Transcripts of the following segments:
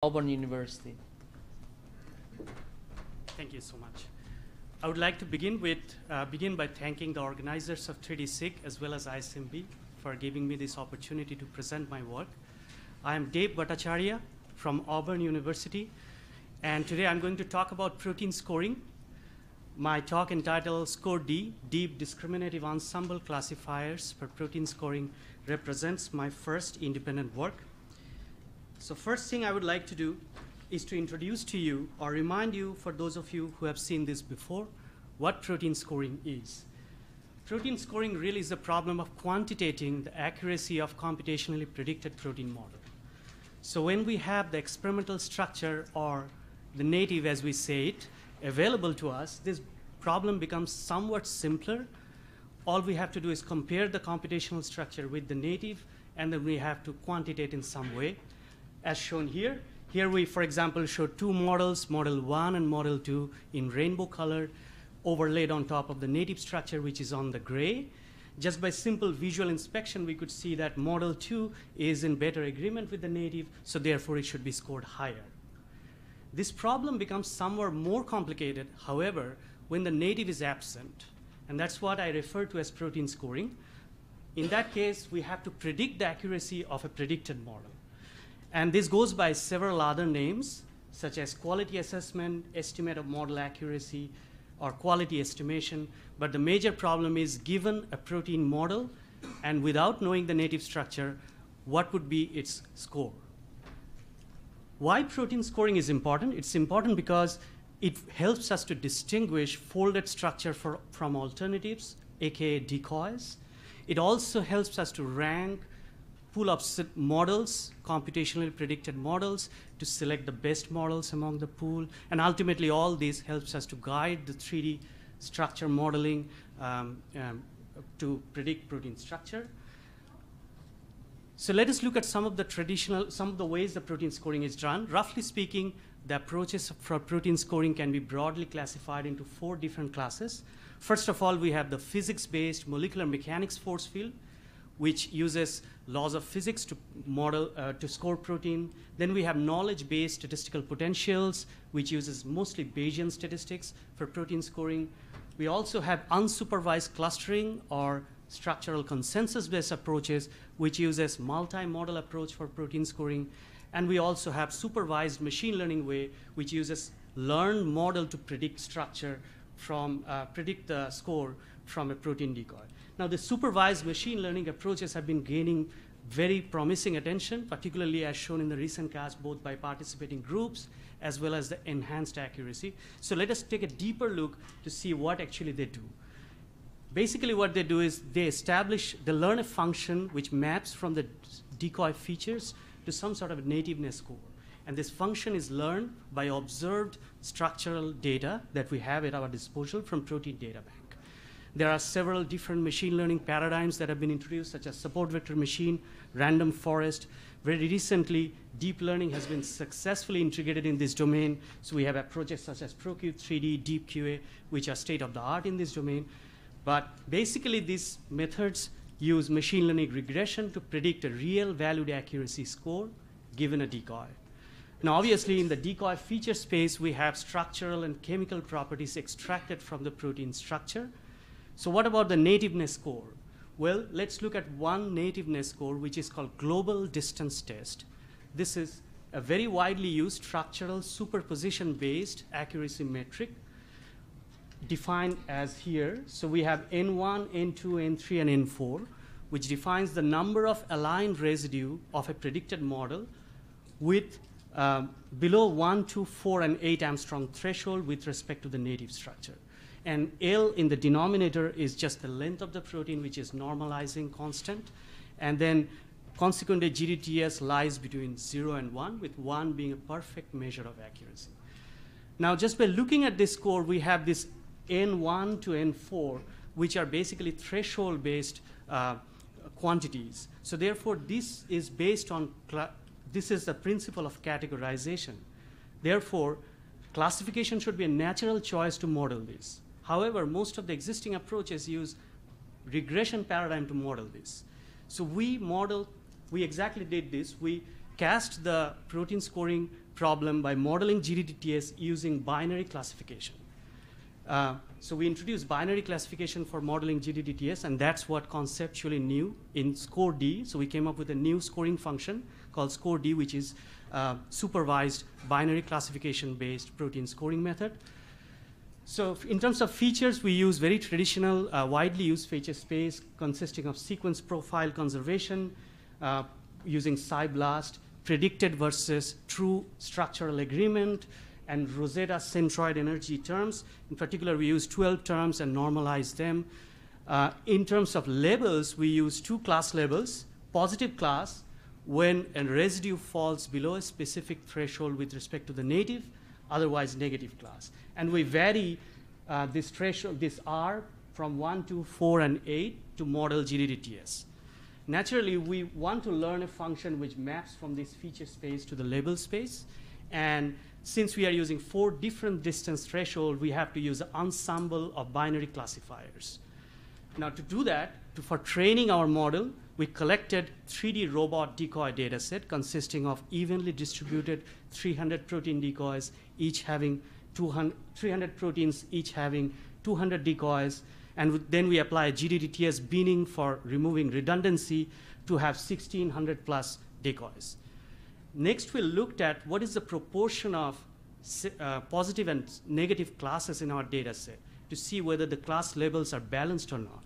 Auburn University. Thank you so much. I would like to begin by thanking the organizers of 3D-SIG as well as ISMB for giving me this opportunity to present my work. I am Debswapna from Auburn University, and today I'm going to talk about protein scoring. My talk entitled scoreD, Deep Discriminative Ensemble Classifiers for Protein Scoring, represents my first independent work. So first thing I would like to do is to introduce to you or remind you, for those of you who have seen this before, what protein scoring is. Protein scoring really is the problem of quantitating the accuracy of computationally predicted protein model. So when we have the experimental structure or the native, as we say it, available to us, this problem becomes somewhat simpler. All we have to do is compare the computational structure with the native, and then we have to quantitate in some way. As shown here, we, for example, show two models, model 1 and model 2, in rainbow color, overlaid on top of the native structure, which is on the gray. Just by simple visual inspection, we could see that model 2 is in better agreement with the native, so therefore it should be scored higher. This problem becomes somewhat more complicated, however, when the native is absent, and that's what I refer to as protein scoring. In that case, we have to predict the accuracy of a predicted model. And this goes by several other names, such as quality assessment, estimate of model accuracy, or quality estimation. But the major problem is, given a protein model and without knowing the native structure, what would be its score? Why protein scoring is important? It's important because it helps us to distinguish folded structure from alternatives, aka decoys. It also helps us to rank pool of models, computationally predicted models, to select the best models among the pool. And ultimately, all this helps us to guide the 3D structure modeling to predict protein structure. So let us look at some of the ways the protein scoring is done. Roughly speaking, the approaches for protein scoring can be broadly classified into 4 different classes. First of all, we have the physics-based molecular mechanics force field, which uses laws of physics to model, to score protein. Then we have knowledge-based statistical potentials, which uses mostly Bayesian statistics for protein scoring. We also have unsupervised clustering or structural consensus-based approaches, which uses multi-model approach for protein scoring. And we also have supervised machine learning way, which uses learned model to predict structure from, predict the score from a protein decoy. Now, the supervised machine learning approaches have been gaining very promising attention, particularly as shown in the recent cast, both by participating groups as well as the enhanced accuracy. So let us take a deeper look to see what actually they do. Basically, what they do is they learn a function which maps from the decoy features to some sort of a nativeness score. And this function is learned by observed structural data that we have at our disposal from protein data bank. There are several different machine learning paradigms that have been introduced, such as support vector machine, random forest. Very recently, deep learning has been successfully integrated in this domain. So we have approaches such as ProQ3D, DeepQA, which are state of the art in this domain. But basically, these methods use machine learning regression to predict a real valued accuracy score given a decoy. Now, obviously, in the decoy feature space, we have structural and chemical properties extracted from the protein structure. So what about the nativeness score? Well, let's look at one nativeness score, which is called global distance test. This is a very widely used structural superposition-based accuracy metric defined as here. So we have N1, N2, N3, and N4, which defines the number of aligned residue of a predicted model with below 1, 2, 4, and 8 Armstrong threshold with respect to the native structure. And L in the denominator is just the length of the protein, which is normalizing constant. And then consequently, GDTS lies between 0 and 1, with 1 being a perfect measure of accuracy. Now, just by looking at this score, we have this N1 to N4, which are basically threshold-based quantities. So therefore, this is based on, this is the principle of categorization. Therefore, classification should be a natural choice to model this. However, most of the existing approaches use regression paradigm to model this. So we exactly did this. We cast the protein scoring problem by modeling GDDTS using binary classification. So we introduced binary classification for modeling GDDTS, and that's what conceptually new in scoreD. So we came up with a new scoring function called scoreD, which is supervised binary classification-based protein scoring method. So in terms of features, we use very traditional, widely used feature space consisting of sequence profile conservation, using SciBlast, predicted versus true structural agreement, and Rosetta centroid energy terms. In particular, we use 12 terms and normalize them. In terms of labels, we use 2 class labels: positive class, when a residue falls below a specific threshold with respect to the native, otherwise negative class. And we vary this threshold, this R, from 1 to 4 and 8 to model GDDTS. Naturally, we want to learn a function which maps from this feature space to the label space. And since we are using 4 different distance thresholds, we have to use an ensemble of binary classifiers. Now, to do that, for training our model, we collected 3D robot decoy dataset consisting of evenly distributed 300 protein decoys, each having 300 proteins, each having 200 decoys. And then we apply a GDDTS binning for removing redundancy to have 1,600 plus decoys. Next, we looked at what is the proportion of positive and negative classes in our data set to see whether the class labels are balanced or not.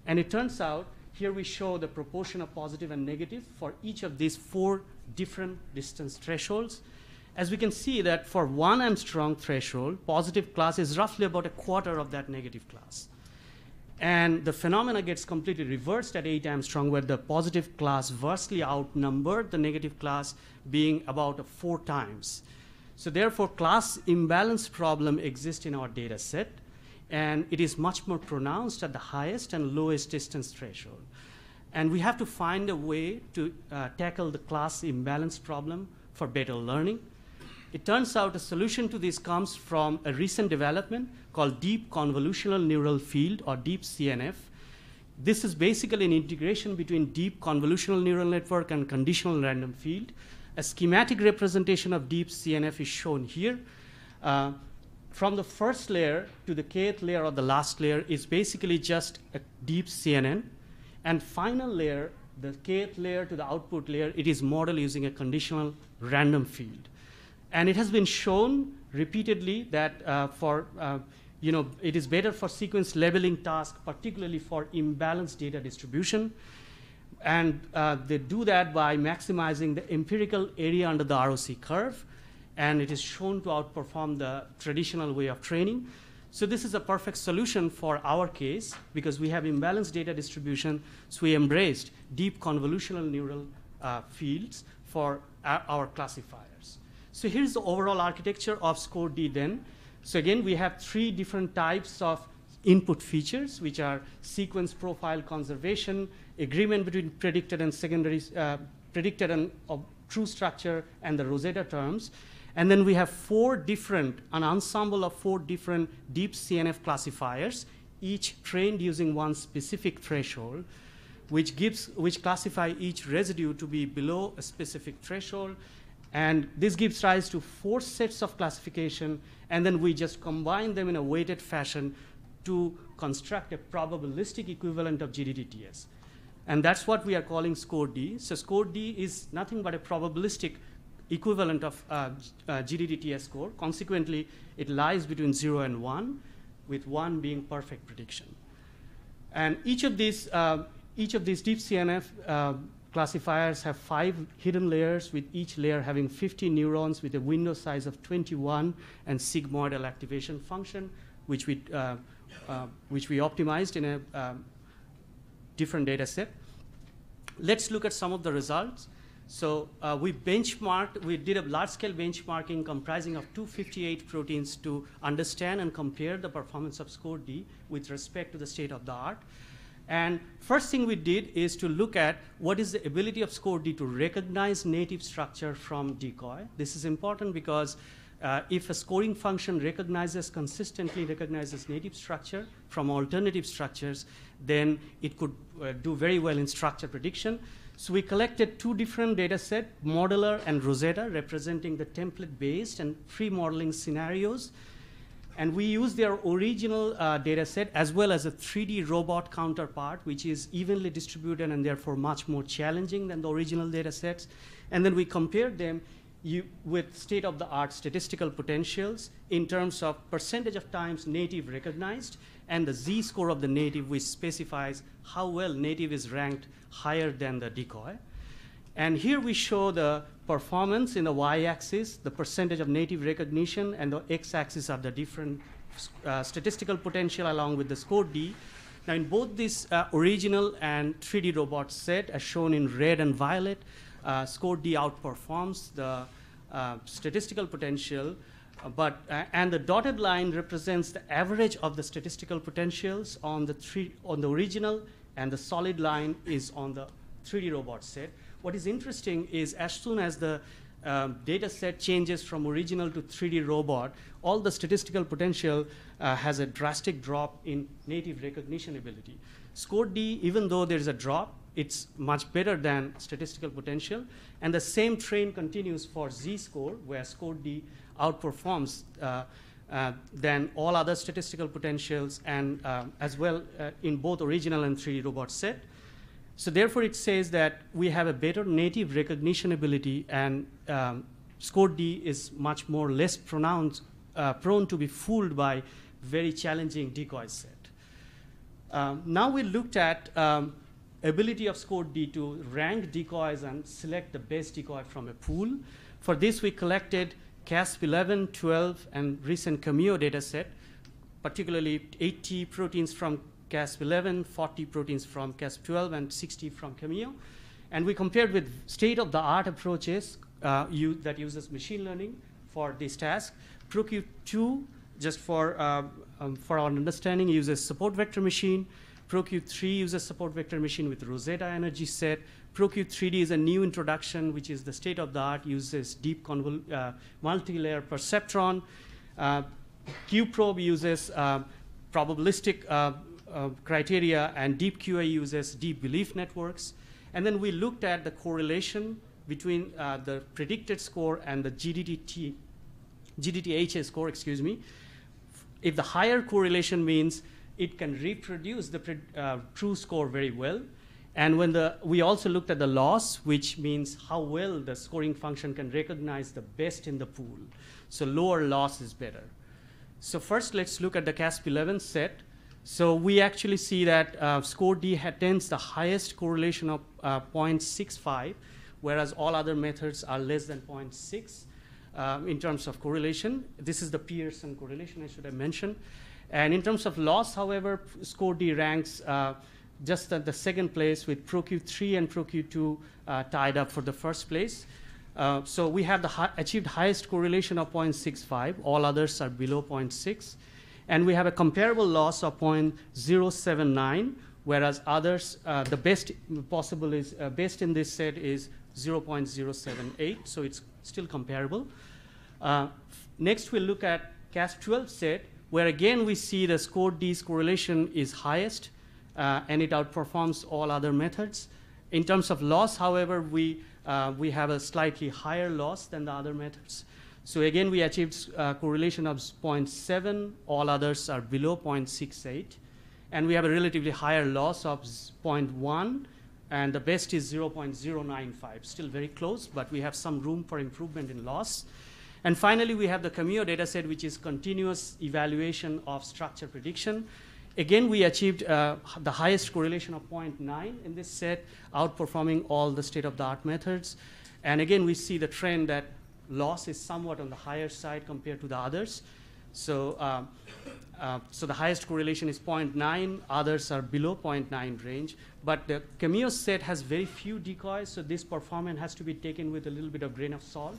And it turns out, here we show the proportion of positive and negative for each of these 4 different distance thresholds. As we can see that for 1 Armstrong threshold, positive class is roughly about a quarter of that negative class. And the phenomena gets completely reversed at 8 Armstrong, where the positive class vastly outnumbered the negative class, being about 4 times. So therefore, class imbalance problem exists in our data set, and it is much more pronounced at the highest and lowest distance threshold. And we have to find a way to tackle the class imbalance problem for better learning. It turns out a solution to this comes from a recent development called Deep Convolutional Neural Field, or Deep CNF. This is basically an integration between Deep Convolutional Neural Network and Conditional Random Field. A schematic representation of Deep CNF is shown here. From the first layer to the kth layer or the last layer is basically just a deep CNN. And final layer, the kth layer to the output layer, it is modeled using a conditional random field. And it has been shown repeatedly that it is better for sequence labeling tasks, particularly for imbalanced data distribution. And they do that by maximizing the empirical area under the ROC curve. And it is shown to outperform the traditional way of training. So this is a perfect solution for our case because we have imbalanced data distribution. So we embraced deep convolutional neural fields for our classifiers. So here's the overall architecture of scoreD then. So again, we have 3 different types of input features, which are sequence profile conservation, agreement between predicted and secondary, predicted and true structure, and the Rosetta terms. And then we have an ensemble of 4 different deep CNF classifiers, each trained using one specific threshold, which classify each residue to be below a specific threshold. And this gives rise to 4 sets of classification, and then we just combine them in a weighted fashion to construct a probabilistic equivalent of GDDTS. And that's what we are calling scoreD. So scoreD is nothing but a probabilistic equivalent of GDDTS score. Consequently, it lies between 0 and 1, with 1 being perfect prediction. And each of these deep CNF classifiers have 5 hidden layers, with each layer having 50 neurons with a window size of 21 and sigmoidal activation function, which we optimized in a different data set. Let's look at some of the results. So we did a large-scale benchmarking comprising of 258 proteins to understand and compare the performance of scoreD with respect to the state of the art. And first thing we did is to look at what is the ability of scoreD to recognize native structure from decoy. This is important because if a scoring function consistently recognizes native structure from alternative structures, then it could do very well in structure prediction. So we collected two different data sets, Modeler and Rosetta, representing the template-based and pre-modeling scenarios. And we used their original data set as well as a 3D robot counterpart, which is evenly distributed and therefore much more challenging than the original data sets. And then we compared them with state-of-the-art statistical potentials in terms of percentage of times native recognized and the z-score of the native, which specifies how well native is ranked higher than the decoy. And here we show the performance in the y-axis, the percentage of native recognition, and the x-axis are the different statistical potential along with the scoreD. Now in both this original and 3D robot set, as shown in red and violet, scoreD outperforms the statistical potential, and the dotted line represents the average of the statistical potentials on the original, and the solid line is on the 3D robot set. What is interesting is as soon as the data set changes from original to 3D robot, all the statistical potential has a drastic drop in native recognition ability. scoreD, even though there is a drop, it's much better than statistical potential. And the same trend continues for z-score, where scoreD outperforms than all other statistical potentials, and as well in both original and 3D robot set. So therefore, it says that we have a better native recognition ability, and scoreD is much more less prone to be fooled by very challenging decoy set. Now we looked at ability of scoreD to rank decoys and select the best decoy from a pool. For this, we collected CASP 11, 12, and recent CAMEO data set, particularly 80 proteins from CASP 11, 40 proteins from CASP 12, and 60 from CAMEO. And we compared with state-of-the-art approaches that uses machine learning for this task. ProQ2, just for our understanding, uses support vector machine. ProQ3 uses support vector machine with Rosetta energy set. ProQ3D is a new introduction, which is the state-of-the-art, uses deep multi-layer perceptron. QProbe uses probabilistic criteria, and Deep QA uses deep belief networks. And then we looked at the correlation between the predicted score and the GDTHA score, excuse me. If the higher correlation means it can reproduce the true score very well. And we also looked at the loss, which means how well the scoring function can recognize the best in the pool. So lower loss is better. So first, let's look at the CASP 11 set. So we actually see that scoreD attains the highest correlation of 0.65, whereas all other methods are less than 0.6 in terms of correlation. This is the Pearson correlation I should have mentioned. And in terms of loss, however, scoreD ranks just at the second place, with ProQ3 and ProQ2 tied up for the first place. So we have achieved highest correlation of 0.65. All others are below 0.6. And we have a comparable loss of 0.079, whereas others, the best possible is, best in this set is 0.078, so it's still comparable. Next, we'll look at CASP 12 set, where again we see the scoreD's correlation is highest, and it outperforms all other methods. In terms of loss, however, we have a slightly higher loss than the other methods. So again, we achieved correlation of 0.7. All others are below 0.68. And we have a relatively higher loss of 0.1. And the best is 0.095. Still very close, but we have some room for improvement in loss. And finally, we have the CAMEO data set, which is continuous evaluation of structure prediction. Again, we achieved the highest correlation of 0.9 in this set, outperforming all the state-of-the-art methods. And again, we see the trend that loss is somewhat on the higher side compared to the others. So, so the highest correlation is 0.9. Others are below 0.9 range. But the CAMEO set has very few decoys, so this performance has to be taken with a little bit of grain of salt.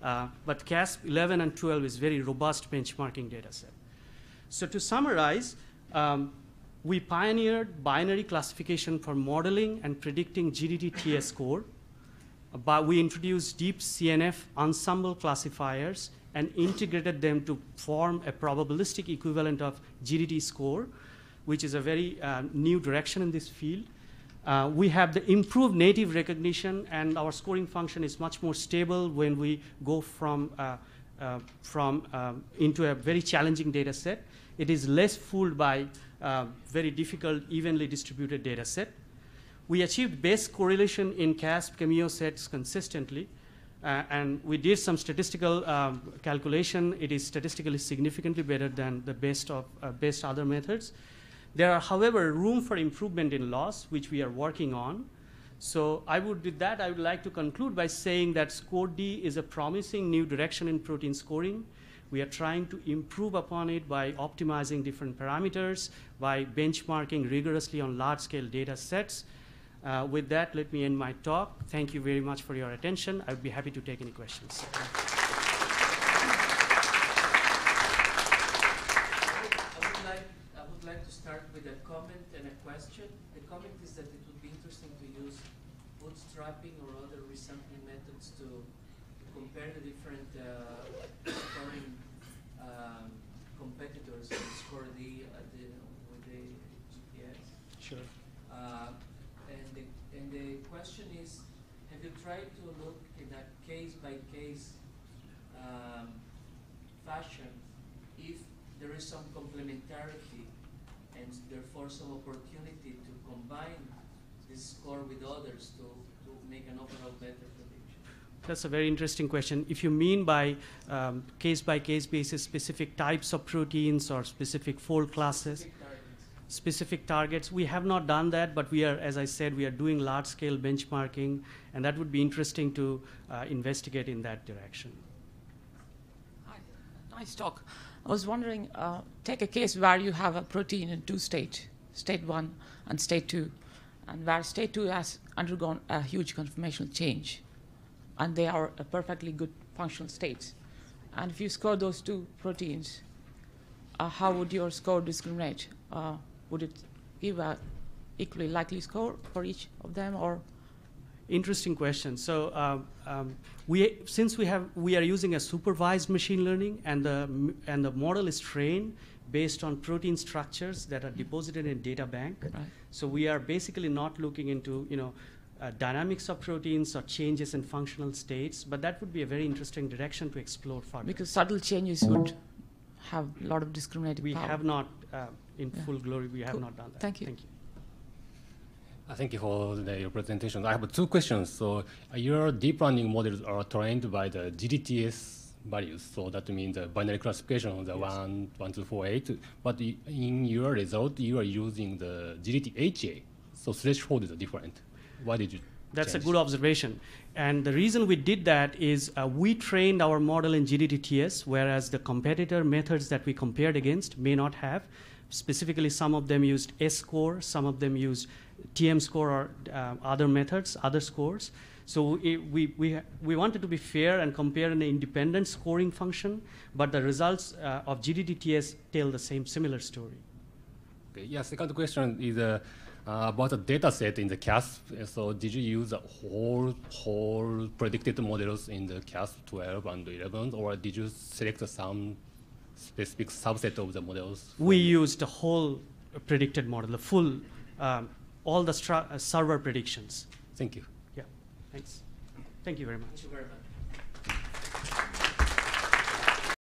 But CASP 11 and 12 is very robust benchmarking data set. So to summarize, we pioneered binary classification for modeling and predicting GDT-TS score. But we introduced deep CNF ensemble classifiers and integrated them to form a probabilistic equivalent of GDT score, which is a very new direction in this field. We have the improved native recognition, and our scoring function is much more stable when we go into a very challenging data set. It is less fooled by very difficult, evenly distributed data set. We achieved best correlation in CASP CAMEO sets consistently, and we did some statistical calculation. It is statistically significantly better than the best other methods. There are, however, room for improvement in loss, which we are working on. So with that, I would like to conclude by saying that scoreD is a promising new direction in protein scoring. We are trying to improve upon it by optimizing different parameters, by benchmarking rigorously on large-scale data sets. With that, let me end my talk. Thank you very much for your attention. I would be happy to take any questions. I would like to start with a comment and a question. The comment is that it would be interesting to use bootstrapping or other resampling methods to compare the different scoring competitors in scoreD with the GPS. Sure. And the question is, have you tried to look in a case-by-case fashion if there is some complementarity and therefore some opportunity to combine this score with others to make an overall better prediction? That's a very interesting question. If you mean by case-by-case basis specific types of proteins or specific fold classes, specific targets, we have not done that, but we are, as I said, we are doing large-scale benchmarking, and that would be interesting to investigate in that direction. Hi, nice talk. I was wondering, take a case where you have a protein in two states, state 1 and state 2, and where state 2 has undergone a huge conformational change, and they are a perfectly good functional states. And if you score those two proteins, how would your score discriminate? Would it give an equally likely score for each of them, or? Interesting question. So since we are using a supervised machine learning, and the model is trained based on protein structures that are deposited in data bank. Right. So we are basically not looking into dynamics of proteins or changes in functional states, but that would be a very interesting direction to explore further. Because subtle changes would have a lot of discriminative We power. have not, in full glory, we have not done that. Thank you. Thank you. Thank you for your presentation. I have two questions. So your deep learning models are trained by the GDTS values. So that means the binary classification of the 1, 1, 2, 4, 8. But in your result, you are using the GDTHA. So threshold is different. Why did you That's change? a good observation. And the reason we did that is we trained our model in GDTTS, whereas the competitor methods that we compared against may not have. Specifically, some of them used S-score, some of them used TM-score or other methods, other scores. So we wanted to be fair and compare an independent scoring function, but the results of GDTTS tell the similar story. Okay. Yeah, second question is about the data set in the CASP. So did you use the whole predicted models in the CASP 12 and 11, or did you select some specific subset of the models? We used the whole predicted model, the full, all the server predictions. Thank you. Yeah, thanks. Thank you very much. Thank you very much.